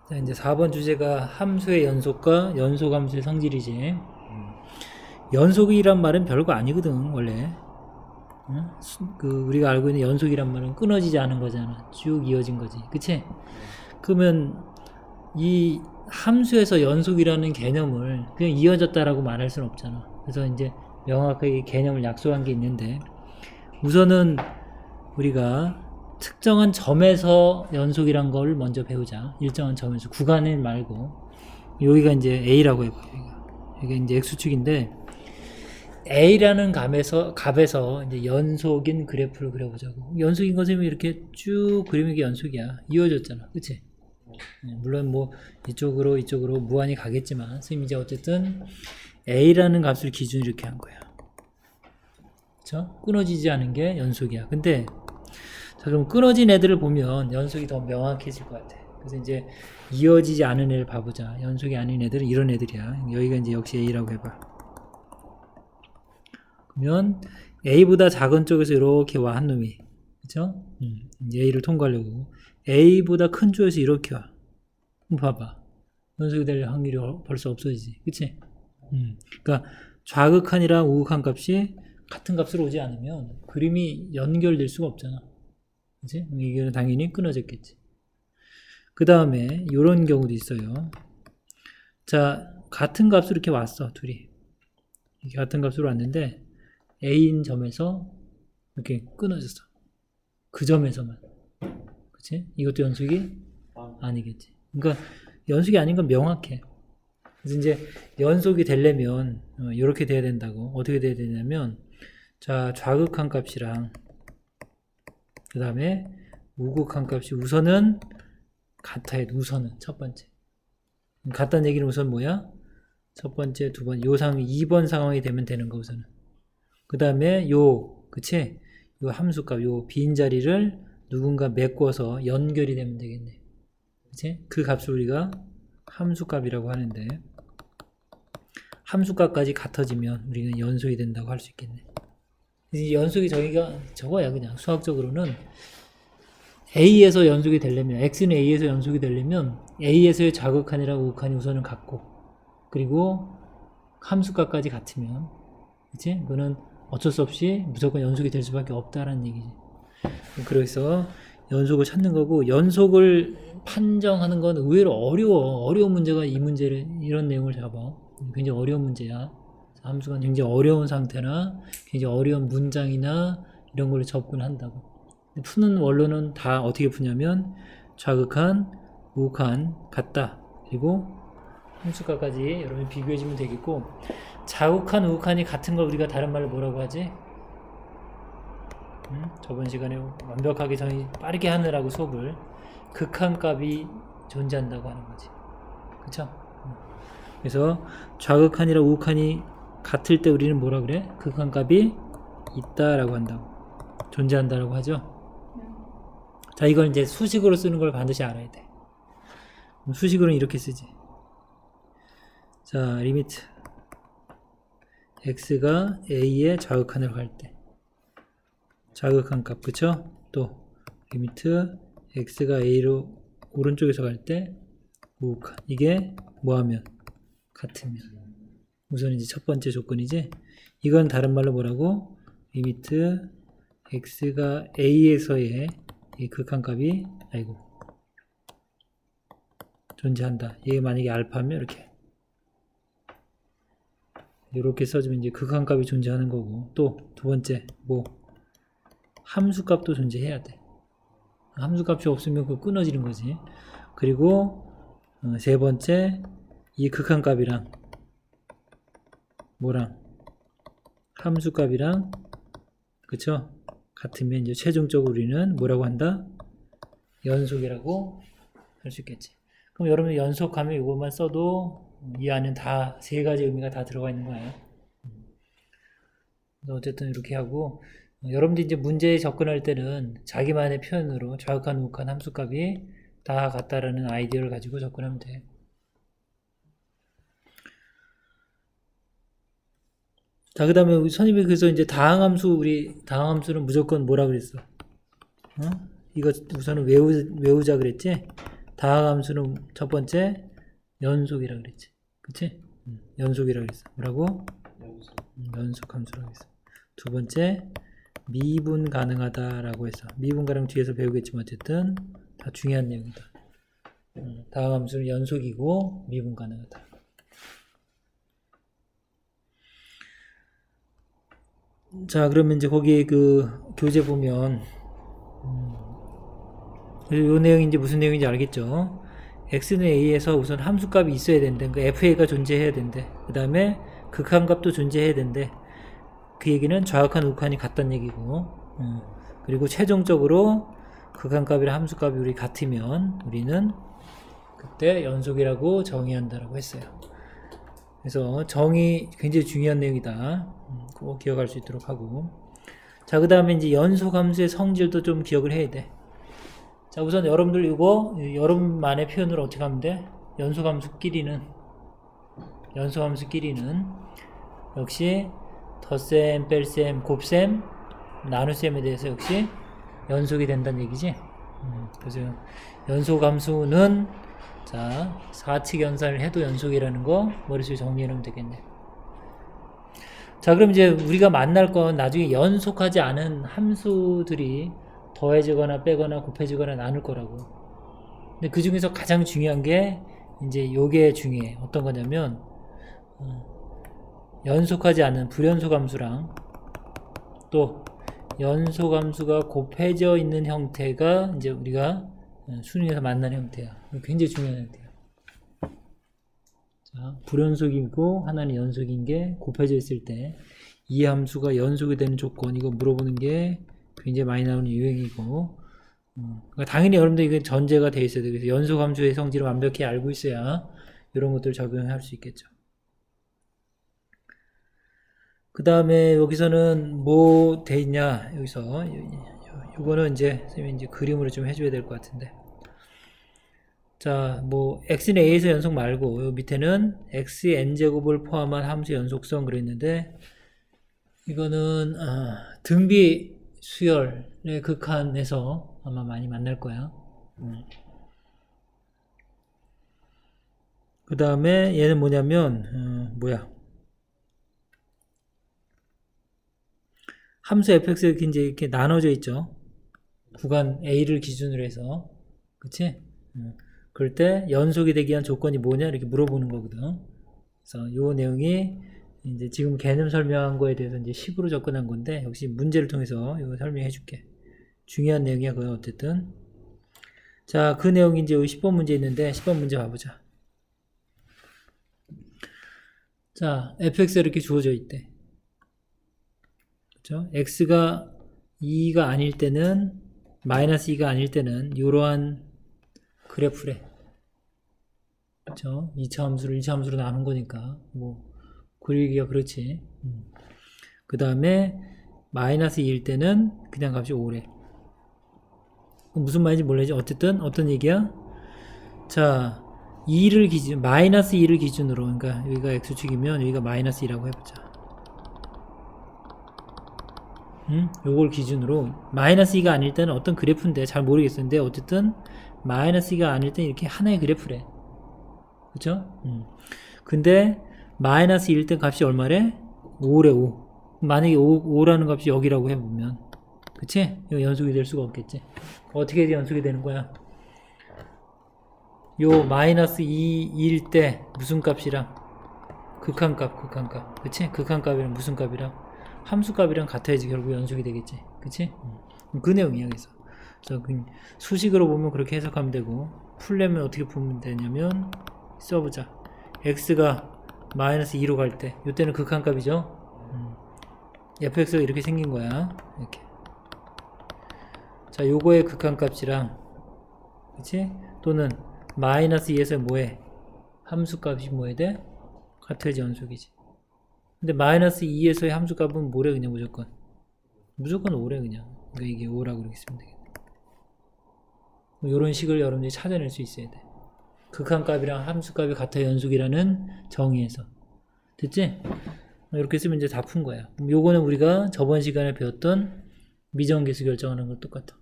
자, 이제 4번 주제가 함수의 연속과 연속함수의 성질이지. 연속이란 말은 별거 아니거든, 원래. 응? 우리가 알고 있는 연속이란 말은 끊어지지 않은 거잖아. 쭉 이어진 거지. 그치? 그러면 이 함수에서 연속이라는 개념을 그냥 이어졌다라고 말할 수는 없잖아. 그래서 이제 명확하게 개념을 약속한 게 있는데, 우선은 우리가 특정한 점에서 연속이란 걸 먼저 배우자. 일정한 점에서 구간을 말고, 여기가 이제 A라고 해봐. 여기가 이제 X축인데 A라는 값에서 이제 연속인 그래프를 그려보자고. 연속인 것은 이렇게 쭉 그리는 게 연속이야. 이어졌잖아, 그치? 물론 뭐 이쪽으로 무한히 가겠지만 선생님이 이제 어쨌든 A라는 값을 기준으로 이렇게 한 거야. 그쵸? 끊어지지 않은 게 연속이야. 근데 자, 그럼 끊어진 애들을 보면 연속이 더 명확해질 것 같아. 그래서 이제 이어지지 않은 애를 봐보자. 연속이 아닌 애들은 이런 애들이야. 여기가 이제 역시 A라고 해봐. 그러면 A보다 작은 쪽에서 이렇게 와, 한 놈이. 그쵸? 이제 A를 통과하려고. A보다 큰 쪽에서 이렇게 와. 봐봐. 연속이 될 확률이 벌써 없어지지. 그치? 그러니까 좌극한이랑 우극한 값이 같은 값으로 오지 않으면 그림이 연결될 수가 없잖아. 그치? 이게 당연히 끊어졌겠지. 그 다음에 이런 경우도 있어요. 자, 같은 값으로 이렇게 왔어, 둘이. 이렇게 같은 값으로 왔는데 A인 점에서 이렇게 끊어졌어. 그 점에서만. 그치? 이것도 연속이 아니겠지. 그러니까 연속이 아닌 건 명확해. 그래서 이제 연속이 되려면 이렇게 돼야 된다고. 어떻게 돼야 되냐면, 자, 좌극한 값이랑 그 다음에 우극한 값이 우선은 같아야 돼. 우선은 첫 번째. 같다는 얘기는 우선 뭐야? 첫 번째, 두 번, 요 상황이 2번 상황이 되면 되는 거 우선은. 그 다음에 그치? 요 함수값, 요 빈자리를 누군가 메꿔서 연결이 되면 되겠네. 그치? 그 값을 우리가 함수값이라고 하는데, 함수값까지 같아지면 우리는 연속이 된다고 할 수 있겠네. 이 연속이 저거야. 그냥 수학적으로는 A에서 연속이 되려면, X는 A에서 연속이 되려면 A에서의 좌극한이랑 우극한이 우선은 같고, 그리고 함수값까지 같으면, 그치? 그거는 어쩔 수 없이 무조건 연속이 될 수밖에 없다라는 얘기지. 그래서 연속을 찾는 거고, 연속을 판정하는 건 의외로 어려운 문제가 이 문제를, 이런 내용을 잡아. 굉장히 어려운 문제야. 함수가 굉장히 어려운 상태나 굉장히 어려운 문장이나 이런 걸로 접근한다고. 푸는 원로는 다 어떻게 푸냐면 좌극한, 우극한 같다. 그리고 함수값까지 여러분이 비교해주면 되겠고, 좌극한, 우극한이 같은 걸 우리가 다른 말로 뭐라고 하지? 저번 시간에 완벽하게 빠르게 하느라고 수업을 극한값이 존재한다고 하는 거지. 그쵸? 그래서 좌극한이랑 우극한이 같을 때 우리는 뭐라 그래? 극한값이 있다라고 한다고. 존재한다라고 하죠. 자, 이걸 이제 수식으로 쓰는 걸 반드시 알아야 돼. 수식으로는 이렇게 쓰지. 자, 리미트 x가 a의 좌극한으로 갈 때 좌극한 값, 그쵸? 또 리미트 x가 a로 오른쪽에서 갈 때 우극한. 이게 뭐하면? 같으면. 우선 이제 첫 번째 조건이지. 이건 다른 말로 뭐라고? 리미트 x가 a에서의 이 극한값이 존재한다. 이게 만약에 알파면 이렇게 써주면 이제 극한값이 존재하는 거고, 또 두 번째 함수값도 존재해야 돼. 함수값이 없으면 그 끊어지는 거지. 그리고 세 번째, 이 극한값이랑 함수값이랑 그쵸? 같으면 이제 최종적으로 우리는 뭐라고 한다? 연속이라고 할 수 있겠지. 그럼 여러분 연속하면 이것만 써도 이 안에 다 세 가지 의미가 다 들어가 있는 거예요. 어쨌든 이렇게 하고, 여러분들이 이제 문제에 접근할 때는 자기만의 표현으로 좌극한, 우극한 함수값이 다 같다라는 아이디어를 가지고 접근하면 돼. 자, 그 다음에 선생님이 그래서 이제 다항함수는 무조건 뭐라 그랬어? 이거 우선은 외우자 그랬지? 다항함수는 첫 번째 연속이라 그랬지. 그치? 연속이라 그랬어. 뭐라고? 연속 함수라고 했어. 두 번째 미분 가능하다라고 했어. 미분 가능 뒤에서 배우겠지만 어쨌든 다 중요한 내용이다. 다항함수는 연속이고 미분 가능하다. 자, 그러면 이제 거기 그 교재 보면 이 내용이 이제 무슨 내용인지 알겠죠? x는 a에서 우선 함수값이 있어야 된대. 그러니까 fa가 존재해야 된대. 그 다음에 극한값도 존재해야 된대. 그 얘기는 좌극한 우극한이 같다는 얘기고, 그리고 최종적으로 극한값이랑 함수값이 우리 같으면 우리는 그때 연속이라고 정의한다라고 했어요. 그래서 정의 굉장히 중요한 내용이다. 꼭 기억할 수 있도록 하고. 자, 그 다음에 이제 연속함수의 성질도 좀 기억을 해야 돼. 자, 우선 여러분들 이거 여러분만의 표현으로 어떻게 하면 돼? 연속함수끼리는 역시 덧셈, 뺄셈, 곱셈, 나눗셈에 대해서 역시 연속이 된다는 얘기지. 그래서 연속함수는 자, 4칙 연산을 해도 연속이라는 거 머릿속에 정리해 놓으면 되겠네. 자, 그럼 이제 우리가 만날 건 나중에 연속하지 않은 함수들이 더해지거나 빼거나 곱해지거나 나눌 거라고. 근데 그 중에서 가장 중요한 게 이제 요게 중요해. 어떤 거냐면 연속하지 않은 불연속함수랑 또 연속함수가 곱해져 있는 형태가 이제 우리가 수능에서 만나는 형태야. 굉장히 중요한 형태야. 자, 불연속이고 하나는 연속인 게 곱해져 있을 때 이 함수가 연속이 되는 조건, 이거 물어보는 게 굉장히 많이 나오는 유형이고, 그러니까 당연히 여러분들 이게 전제가 돼 있어야 돼. 그래서 연속함수의 성질을 완벽히 알고 있어야 이런 것들 적용할 수 있겠죠. 그 다음에 여기서는 뭐 돼 있냐, 여기서 요거는 이제 선생님이 이제 그림으로 좀 해줘야 될 것 같은데. 자, 뭐 x는 a에서 연속 말고 요 밑에는 x의 n제곱을 포함한 함수 연속성 그랬는데, 이거는 등비 수열의 극한에서 아마 많이 만날 거야. 그 다음에 얘는 뭐냐면 함수 fx가 이제 이렇게 나눠져 있죠. 구간 a를 기준으로 해서, 그치? 그럴 때 연속이 되기 위한 조건이 뭐냐 이렇게 물어보는 거거든. 그래서 요 내용이 이제 지금 개념 설명한 거에 대해서 이제 식으로 접근한 건데, 역시 문제를 통해서 이거 설명해 줄게. 중요한 내용이야, 그건 어쨌든. 자, 그 내용이 이제 여기 10번 문제 있는데, 10번 문제 봐보자. 자, fx가 이렇게 주어져 있대. 그렇죠? x가 2가 아닐 때는, 마이너스 2가 아닐 때는 이러한 그래프래. 그렇죠? 2차 함수를 1차 함수로 나눈 거니까 뭐 그리기가 그렇지. 그 다음에 마이너스 2일 때는 그냥 값이 5래. 무슨 말인지 몰라야지. 어쨌든 어떤 얘기야? 자, 2를 기준, 마이너스 2를 기준으로, 그러니까 여기가 x축이면 여기가 마이너스 2라고 해보자. 요걸 기준으로 마이너스 2가 아닐 때는 어떤 그래프인데 잘 모르겠었는데, 어쨌든 마이너스 2가 아닐 때는 이렇게 하나의 그래프래. 그쵸? 근데 마이너스 1일 때 값이 얼마래? 5래. 5. 만약에 5라는 값이 여기라고 해보면, 그치? 이거 연속이 될 수가 없겠지. 어떻게 연속이 되는 거야? 요 마이너스 2일 때 무슨 값이랑 극한값, 그치? 극한값이랑 무슨 값이랑 함수값이랑 같아야지 결국 연속이 되겠지. 그치? 그 내용이야. 그래서 수식으로 보면 그렇게 해석하면 되고, 풀려면 어떻게 풀면 되냐면 써보자. x가 마이너스 2로 갈 때, 이때는 극한값이죠. fx가 이렇게 생긴 거야. 이렇게. 자, 요거의 극한값이랑, 그치? 또는 마이너스 2에서 뭐해? 함수값이 뭐해 돼? 같아야지 연속이지. 근데 마이너스 2에서의 함수값은 뭐래? 그냥 무조건 5래 그냥. 그러니까 이게 5라고 이렇게 쓰면 되겠네. 뭐 요런 식을 여러분들이 찾아낼 수 있어야 돼. 극한값이랑 함수값이 같아 연속이라는 정의에서. 됐지? 이렇게 쓰면 이제 다 푼 거야. 요거는 우리가 저번 시간에 배웠던 미정계수 결정하는 것 똑같아.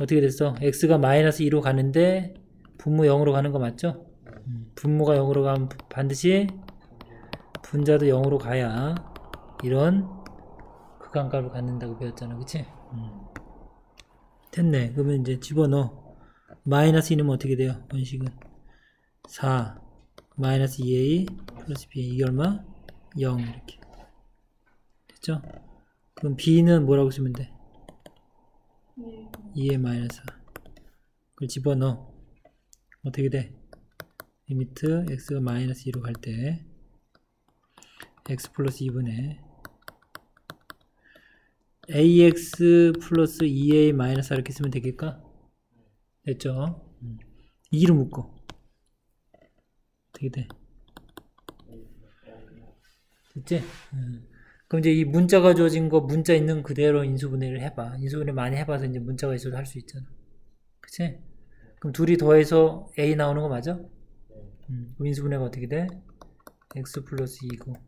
어떻게 됐어? x가 마이너스 2로 가는데 분모 0으로 가는 거 맞죠? 분모가 0으로 가면 반드시 분자도 0으로 가야 이런 극한값을 갖는다고 배웠잖아. 그치? 됐네. 그러면 이제 집어넣어. 마이너스 2는 어떻게 돼요? 원식은 4 마이너스 2a 플러스 b 이게 얼마? 0 이렇게 됐죠? 그럼 b는 뭐라고 쓰면 돼? 2a 마이너스 4 그걸 집어넣어. 어떻게 돼? 리미트 x가 마이너스 2로 갈 때 x 플러스 2분의 ax 플러스 2a 마이너스 4 이렇게 쓰면 되겠까? 됐죠? 2로 묶어. 어떻게 돼? 됐지? 그럼 이제 이 문자가 주어진 거 문자 있는 그대로 인수분해를 해봐. 인수분해 많이 해봐서 이제 문자가 있어도 할 수 있잖아. 그치? 그럼 둘이 더해서 a 나오는 거 맞아? 그럼 인수분해가 어떻게 돼? x 플러스 2고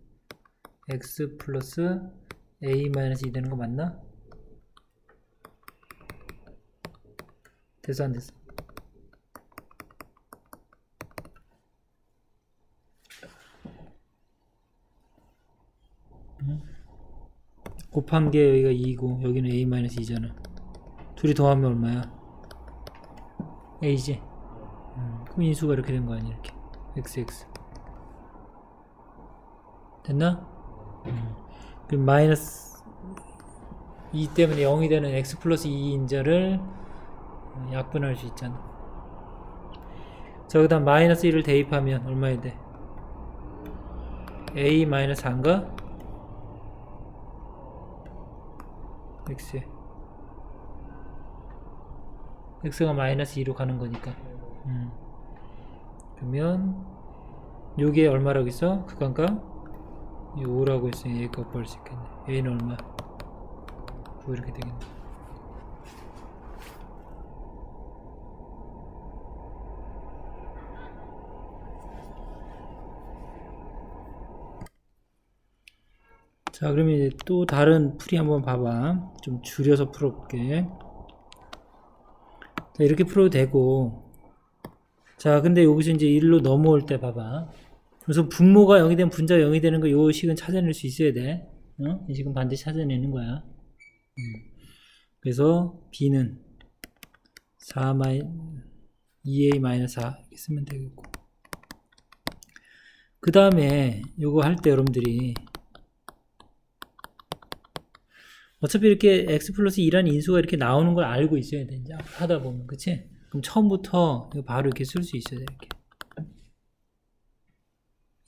x 플러스 a 마이너스 2 되는 거 맞나? 됐어 안 됐어? 곱한 게 여기가 2고 여기는 a 마이너스 2잖아. 둘이 더하면 얼마야? a지? 그럼 인수가 이렇게 된 거 아니야 이렇게 xx 됐나? 그럼 마이너스 2 때문에 0이 되는 x 플러스 2인자를 약분할 수 있잖아. 자, 그 다음 마이너스 1을 대입하면 얼마야 돼? a 마이너스 4인가? x에 x가 마이너스 2로 가는 거니까 그러면 요게 얼마라고 있어? 극한값? 5라고 했으니 a 값 구할 수 있겠네. a는 얼마? 9 이렇게 되겠네. 자, 그러면 이제 또 다른 풀이 한번 봐봐. 좀 줄여서 풀어볼게. 자, 이렇게 풀어도 되고. 자, 근데 여기서 이제 1로 넘어올 때 봐봐. 그래서 분모가 0이 되면 분자가 0이 되는 거 요 식은 찾아낼 수 있어야 돼. 이 식은 반드시 찾아내는 거야. 그래서 b는 2a-4 이렇게 쓰면 되겠고. 그 다음에 요거 할 때 여러분들이 어차피 이렇게 x 플러스 2라는 인수가 이렇게 나오는 걸 알고 있어야 돼. 이제 하다 보면. 그치? 그럼 처음부터 이거 바로 이렇게 쓸 수 있어야 돼. 이렇게.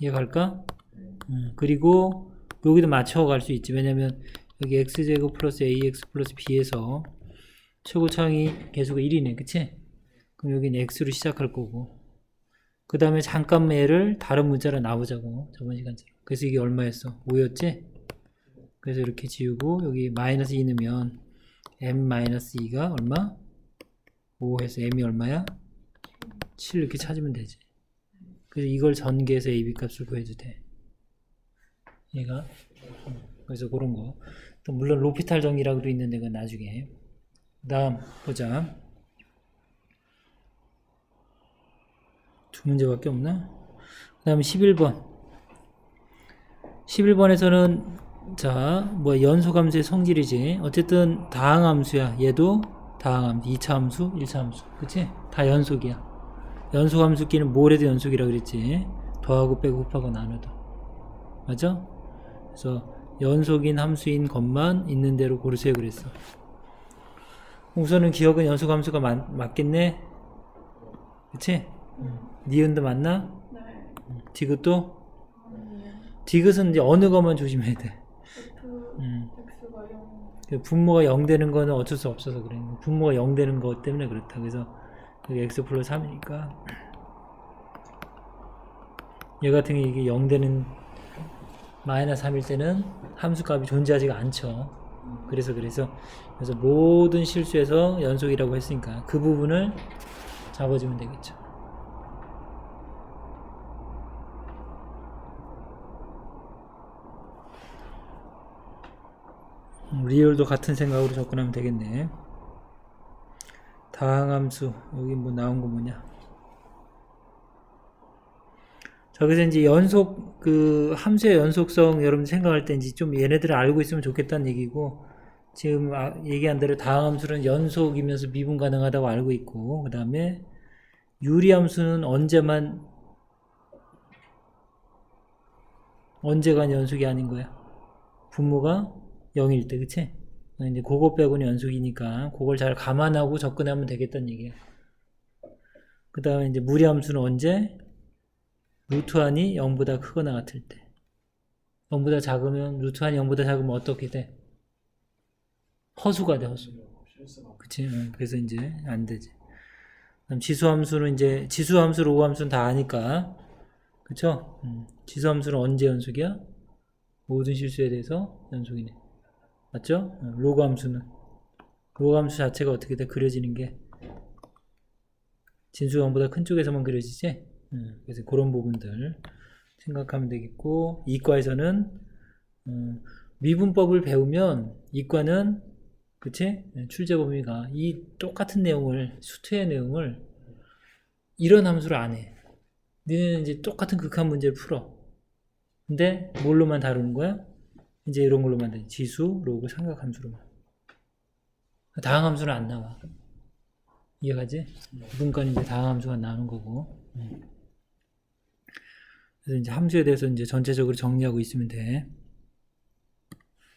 이해갈까? 그리고 여기도 맞춰갈 수 있지. 왜냐면 여기 x제곱 플러스 ax 플러스 b에서 최고차항이 계수가 1이네. 그치? 그럼 여기는 x로 시작할 거고. 그 다음에 잠깐 얘를 다른 문자로 나오자고. 저번 시간처럼. 그래서 이게 얼마였어? 5였지? 그래서 이렇게 지우고 여기 마이너스 2 넣으면 m-2가 얼마? 5 해서 m이 얼마야? 7 이렇게 찾으면 되지. 그래서 이걸 전개해서 ab 값을 구해도 돼. 얘가. 그래서 그런 거. 또 물론 로피탈 정리라고도 있는데 그건 나중에. 그 다음 보자. 두 문제밖에 없나? 그 다음 11번. 11번에서는 자, 뭐 연소함수의 성질이지. 어쨌든 다항함수야. 얘도 다항함수. 2차 함수, 1차 함수. 그치? 다 연속이야. 연소함수끼는 뭘 해도 연속이라 그랬지. 더하고 빼고 곱하고 나눠도. 맞아? 그래서 연속인 함수인 것만 있는 대로 고르세요 그랬어. 우선은 기억은 연속함수가 맞겠네? 그치? 니은도 맞나? 네. 디귿도? 디귿은 이제 어느 것만 조심해야 돼. x가 0. 분모가 0 되는 거는 어쩔 수 없어서 그래. 분모가 0 되는 것 때문에 그렇다. 그래서 여기 x 플러스 3이니까 얘 같은 게 이게 0 되는 마이너스 3일 때는 함수값이 존재하지가 않죠. 그래서 모든 실수에서 연속이라고 했으니까 그 부분을 잡아주면 되겠죠. 리얼도 같은 생각으로 접근하면 되겠네. 다항함수 여기 뭐 나온 거 뭐냐? 자, 그래서 이제 연속 그 함수의 연속성 여러분 생각할 때 이제 좀 얘네들을 알고 있으면 좋겠다는 얘기고 지금 얘기한 대로 다항함수는 연속이면서 미분 가능하다고 알고 있고 그 다음에 유리함수는 언제가 연속이 아닌 거야? 분모가 0일 때, 그치? 이제 그거 빼고는 연속이니까 그걸 잘 감안하고 접근하면 되겠다는 얘기야. 그 다음에 이제 무리함수는 언제? 루트한이 0보다 크거나 같을 때. 0보다 작으면, 루트한이 0보다 작으면 어떻게 돼? 허수가 돼, 허수. 그치? 그래서 이제 안 되지. 그다음 지수함수는 이제, 지수함수, 로그함수는 다 아니까. 그쵸? 지수함수는 언제 연속이야? 모든 실수에 대해서 연속이네. 맞죠? 로그함수는. 로그함수 자체가 어떻게 돼? 그려지는 게. 진수가 0보다 큰 쪽에서만 그려지지? 그래서 그런 부분들 생각하면 되겠고, 이과에서는 미분법을 배우면 이과는 그치? 출제 범위가 이 똑같은 내용을 수투의 내용을 이런 함수를 안 해. 너는 이제 똑같은 극한 문제를 풀어. 근데 뭘로만 다루는 거야? 이제 이런 걸로만 돼. 지수, 로그, 삼각함수로만. 다항함수는 안 나와. 이해가지? 분간이 이제 다항함수가 나오는 거고. 그래서 이제 함수에 대해서 이제 전체적으로 정리하고 있으면 돼.